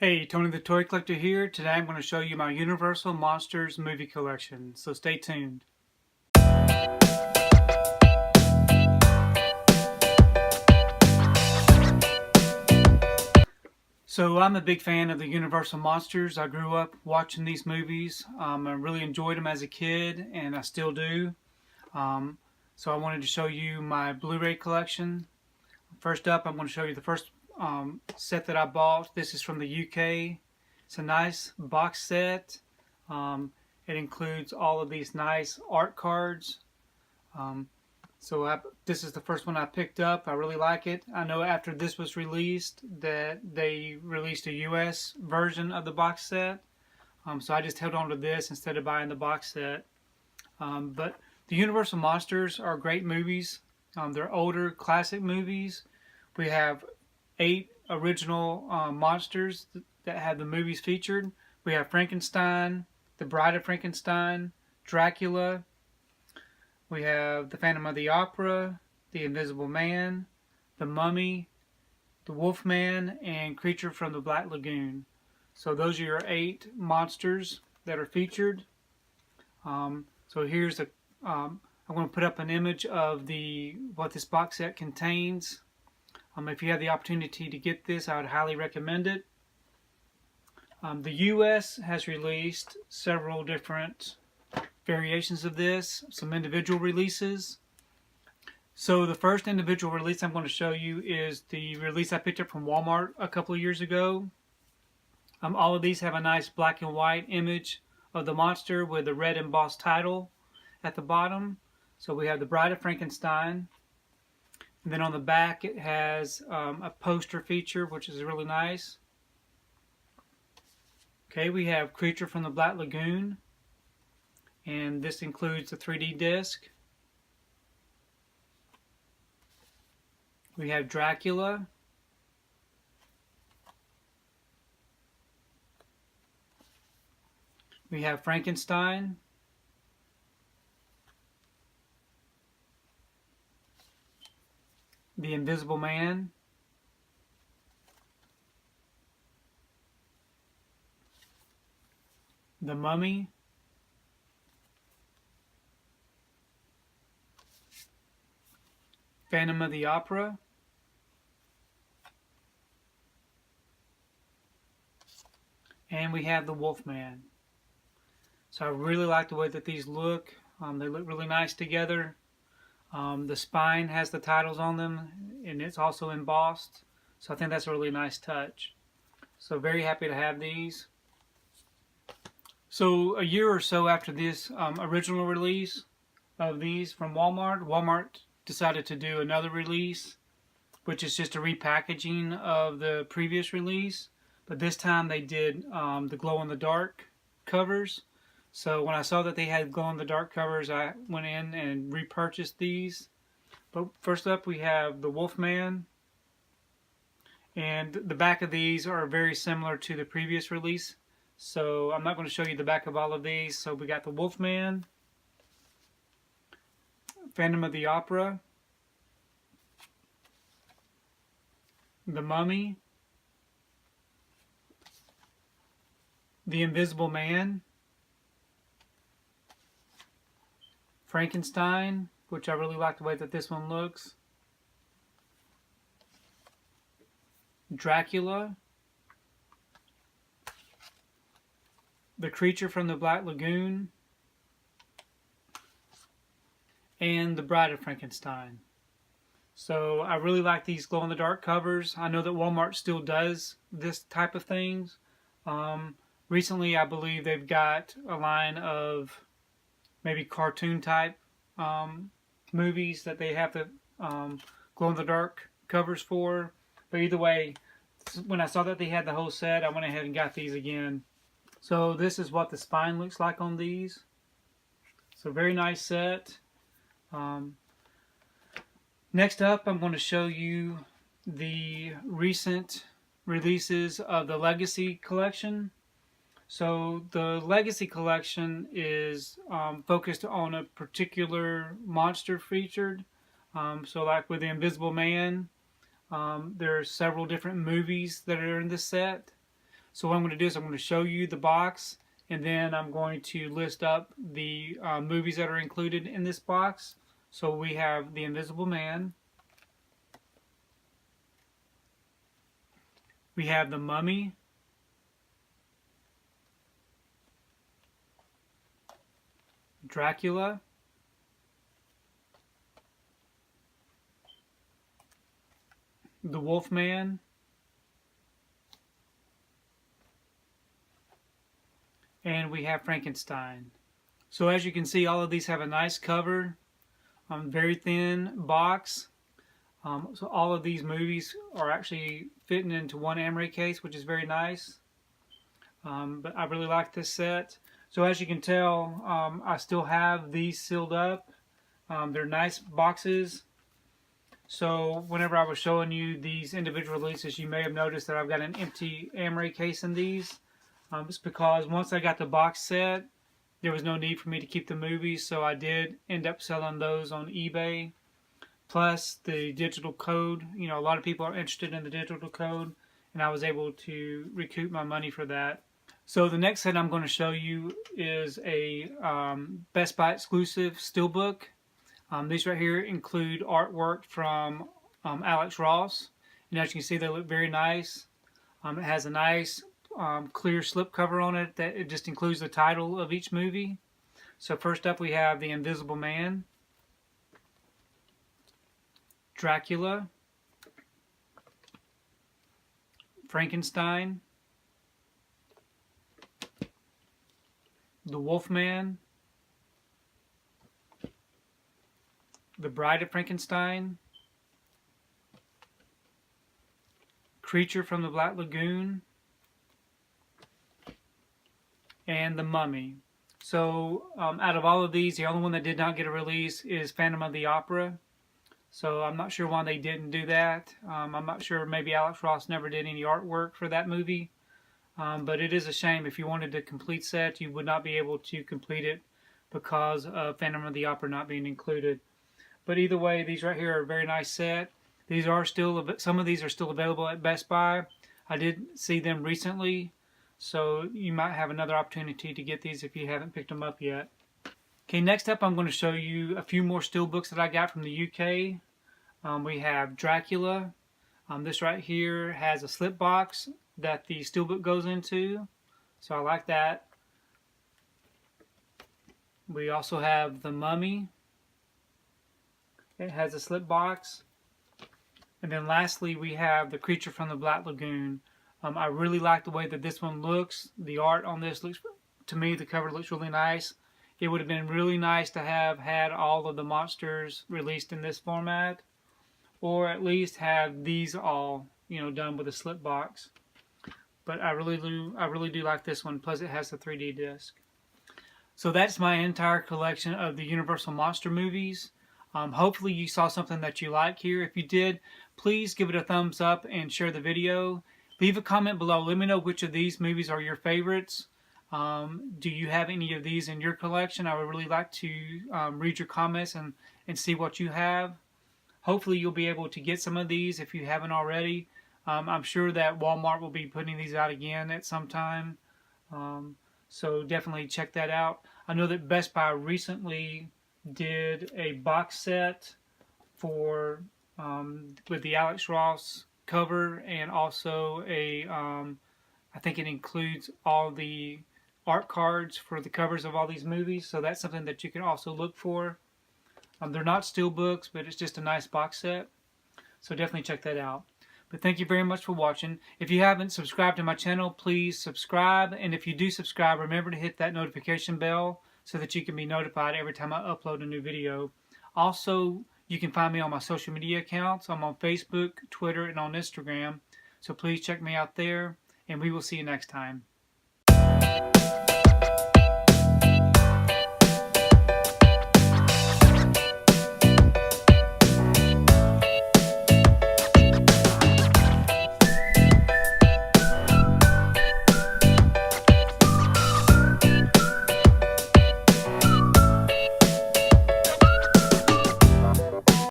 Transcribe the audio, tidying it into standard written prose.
Hey, Tony the Toy Collector here. Today I'm going to show you my Universal Monsters movie collection, so stay tuned. So I'm a big fan of the Universal Monsters. I grew up watching these movies. I really enjoyed them as a kid, and I still do. So I wanted to show you my Blu-ray collection. First up, I'm going to show you the first set that I bought. This is from the UK. It's a nice box set. It includes all of these nice art cards. This is the first one I picked up. I really like it. I know after this was released that they released a US version of the box set. So I just held on to this instead of buying the box set. But the Universal Monsters are great movies. They're older, classic movies. We have 8 original monsters that have the movies featured. We have Frankenstein, the Bride of Frankenstein, Dracula. We have the Phantom of the Opera, the Invisible Man, the Mummy, the Wolfman, and Creature from the Black Lagoon. So those are your 8 monsters that are featured. So here's I'm going to put up an image of what this box set contains. If you have the opportunity to get this, I would highly recommend it. The US has released several different variations of this, some individual releases. So the first individual release I'm going to show you is the release I picked up from Walmart a couple of years ago. All of these have a nice black and white image of the monster with a red embossed title at the bottom. So we have the Bride of Frankenstein. And then on the back it has a poster feature, which is really nice. Okay, we have Creature from the Black Lagoon. And this includes the 3D disc. We have Dracula. We have Frankenstein. The Invisible Man. The Mummy. Phantom of the Opera. And we have the Wolfman. So I really like the way that these look. They look really nice together. The spine has the titles on them, and it's also embossed. So I think that's a really nice touch. So very happy to have these. So a year or so after this original release of these from Walmart decided to do another release, which is just a repackaging of the previous release. But this time they did the glow-in-the-dark covers. So when I saw that they had glow-in-the-dark covers, I went in and repurchased these. But first up we have the Wolfman. And the back of these are very similar to the previous release. So I'm not going to show you the back of all of these. So we got the Wolfman, Phantom of the Opera, the Mummy, the Invisible Man, Frankenstein, which I really like the way that this one looks, Dracula, the Creature from the Black Lagoon, and the Bride of Frankenstein. So I really like these glow-in-the-dark covers. I know that Walmart still does this type of things. Recently, I believe they've got a line of maybe cartoon type movies that they have the glow-in-the-dark covers for. But either way, when I saw that they had the whole set, I went ahead and got these again. So this is what the spine looks like on these. So very nice set. Next up, I'm going to show you the recent releases of the Legacy Collection. So the Legacy Collection is focused on a particular monster featured. So like with the Invisible Man, there are several different movies that are in this set. So what I'm going to do is I'm going to show you the box, and then I'm going to list up the movies that are included in this box. So we have The Invisible Man. We have The Mummy. Dracula. The Wolfman. And we have Frankenstein. So as you can see, all of these have a nice cover, very thin box. So all of these movies are actually fitting into one emery case, which is very nice. But I really like this set. So as you can tell, I still have these sealed up. They're nice boxes. So whenever I was showing you these individual releases, you may have noticed that I've got an empty emery case in these. It's because once I got the box set, there was no need for me to keep the movies, so I did end up selling those on eBay. Plus the digital code, you know, a lot of people are interested in the digital code, and I was able to recoup my money for that. So the next set I'm going to show you is a Best Buy exclusive steelbook. These right here include artwork from Alex Ross, and as you can see, they look very nice. It has a nice clear slipcover on it that it just includes the title of each movie. So first up we have The Invisible Man, Dracula, Frankenstein, The Wolfman, The Bride of Frankenstein, Creature from the Black Lagoon, and The Mummy. So out of all of these, the only one that did not get a release is Phantom of the Opera. So I'm not sure why they didn't do that. I'm not sure, maybe Alex Ross never did any artwork for that movie. But it is a shame. If you wanted a complete set, you would not be able to complete it because of Phantom of the Opera not being included. But either way, these right here are a very nice set. These are still, some of these are still available at Best Buy. I did see them recently, so you might have another opportunity to get these if you haven't picked them up yet. Okay, next up I'm going to show you a few more steelbooks that I got from the UK. We have Dracula. This right here has a slip box that the steelbook goes into, so I like that. We also have The Mummy. It has a slip box. And then lastly we have The Creature from the Black Lagoon. I really like the way that this one looks. The art on this looks, to me, the cover looks really nice. It would have been really nice to have had all of the monsters released in this format, or at least have these all, you know, done with a slip box. But I really do like this one. Plus it has the 3D disc. So that's my entire collection of the Universal Monster movies. Hopefully you saw something that you like here. If you did, please give it a thumbs up and share the video. Leave a comment below. Let me know which of these movies are your favorites. Do you have any of these in your collection? I would really like to read your comments and see what you have. Hopefully you'll be able to get some of these if you haven't already. I'm sure that Walmart will be putting these out again at some time. So definitely check that out. I know that Best Buy recently did a box set for with the Alex Ross cover, and also a I think it includes all the art cards for the covers of all these movies, so that's something that you can also look for. They're not steelbooks, but it's just a nice box set, so definitely check that out. But thank you very much for watching. If you haven't subscribed to my channel, please subscribe, and if you do subscribe, remember to hit that notification bell so that you can be notified every time I upload a new video. Also, you can find me on my social media accounts. I'm on Facebook, Twitter, and on Instagram. So please check me out there, and we will see you next time.